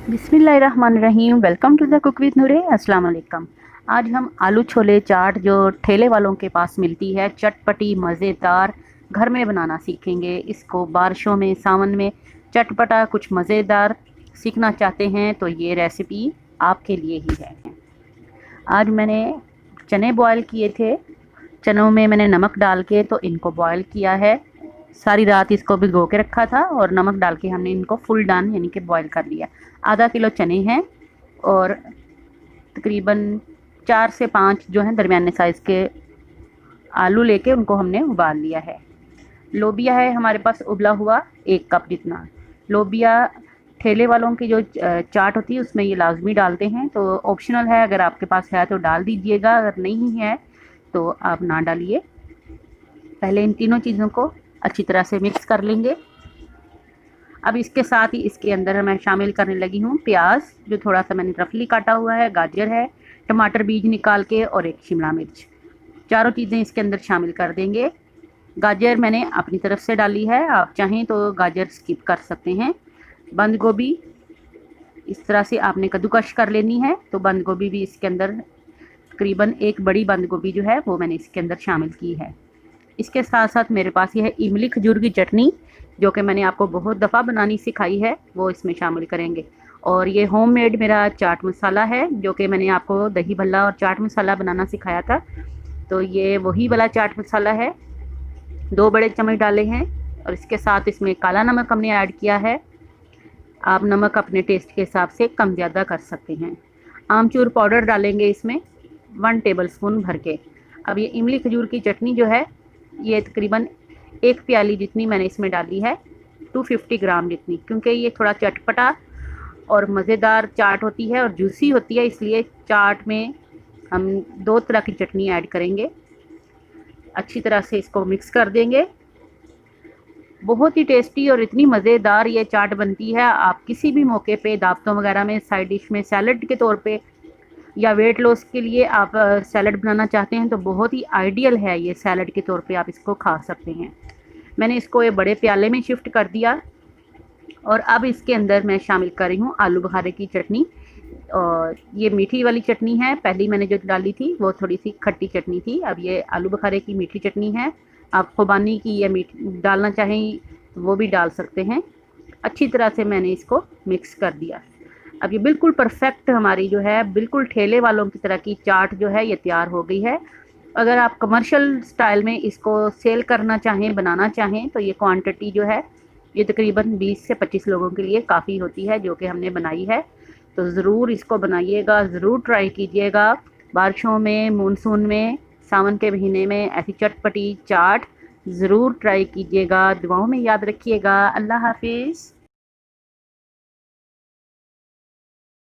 बिस्मिल्लाहिर्रहमानिर्रहीम। Welcome to the cook with Noore. अस्सलाम वालेकुम। आज हम आलू छोले चाट जो ठेले वालों के पास मिलती है, चटपटी मज़ेदार, घर में बनाना सीखेंगे। इसको बारिशों में, सावन में चटपटा कुछ मज़ेदार सीखना चाहते हैं तो ये रेसिपी आपके लिए ही है। आज मैंने चने बॉयल किए थे। चनों में मैंने नमक डाल के तो इनको बॉयल किया है। सारी रात इसको भिगो के रखा था और नमक डाल के हमने इनको फुल डन यानी कि बॉयल कर लिया। आधा किलो चने हैं और तकरीबन 4 से 5 जो हैं दरमियाने साइज़ के आलू लेके उनको हमने उबाल लिया है। लोबिया है हमारे पास उबला हुआ 1 कप जितना। लोबिया ठेले वालों की जो चाट होती है उसमें ये लाजमी डालते हैं, तो ऑप्शनल है, अगर आपके पास है तो डाल दीजिएगा, अगर नहीं है तो आप ना डालिए। पहले इन तीनों चीज़ों को अच्छी तरह से मिक्स कर लेंगे। अब इसके साथ ही इसके अंदर मैं शामिल करने लगी हूँ प्याज, जो थोड़ा सा मैंने रफली काटा हुआ है, गाजर है, टमाटर बीज निकाल के, और एक शिमला मिर्च। चारों चीज़ें इसके अंदर शामिल कर देंगे। गाजर मैंने अपनी तरफ से डाली है, आप चाहें तो गाजर स्किप कर सकते हैं। बंद गोभी इस तरह से आपने कद्दूकश कर लेनी है, तो बंद गोभी भी इसके अंदर तकरीबन 1 बड़ी बंद गोभी जो है वो मैंने इसके अंदर शामिल की है। इसके साथ साथ मेरे पास ये है इमली खजूर की चटनी, जो कि मैंने आपको बहुत दफ़ा बनानी सिखाई है, वो इसमें शामिल करेंगे। और ये होममेड मेरा चाट मसाला है, जो कि मैंने आपको दही भल्ला और चाट मसाला बनाना सिखाया था, तो ये वही वाला चाट मसाला है। 2 बड़े चम्मच डाले हैं और इसके साथ इसमें काला नमक हमने ऐड किया है। आप नमक अपने टेस्ट के हिसाब से कम ज़्यादा कर सकते हैं। आमचूर पाउडर डालेंगे इसमें 1 टेबल स्पून भर के। अब ये इमली खजूर की चटनी जो है ये तकरीबन 1 प्याली जितनी मैंने इसमें डाली है, 250 ग्राम जितनी, क्योंकि ये थोड़ा चटपटा और मज़ेदार चाट होती है और जूसी होती है, इसलिए चाट में हम 2 तरह की चटनी ऐड करेंगे। अच्छी तरह से इसको मिक्स कर देंगे। बहुत ही टेस्टी और इतनी मज़ेदार ये चाट बनती है। आप किसी भी मौके पे दावतों वगैरह में साइड डिश में सैलड के तौर पे, या वेट लॉस के लिए आप सैलड बनाना चाहते हैं तो बहुत ही आइडियल है ये, सैलड के तौर पे आप इसको खा सकते हैं। मैंने इसको एक बड़े प्याले में शिफ्ट कर दिया और अब इसके अंदर मैं शामिल कर रही हूँ आलू बुखारे की चटनी। और ये मीठी वाली चटनी है, पहली मैंने जो डाली थी वो थोड़ी सी खट्टी चटनी थी, अब ये आलू बुखारे की मीठी चटनी है। आप खुबानी की या मीठी डालना चाहें तो वो भी डाल सकते हैं। अच्छी तरह से मैंने इसको मिक्स कर दिया। अब ये बिल्कुल परफेक्ट हमारी जो है, बिल्कुल ठेले वालों की तरह की चाट जो है ये तैयार हो गई है। अगर आप कमर्शियल स्टाइल में इसको सेल करना चाहें, बनाना चाहें, तो ये क्वांटिटी जो है ये तकरीबन 20 से 25 लोगों के लिए काफ़ी होती है, जो कि हमने बनाई है। तो ज़रूर इसको बनाइएगा, ज़रूर ट्राई कीजिएगा। बारिशों में, मानसून में, सावन के महीने में ऐसी चटपटी चाट ज़रूर ट्राई कीजिएगा। दुआओं में याद रखिएगा। अल्लाह हाफिज़।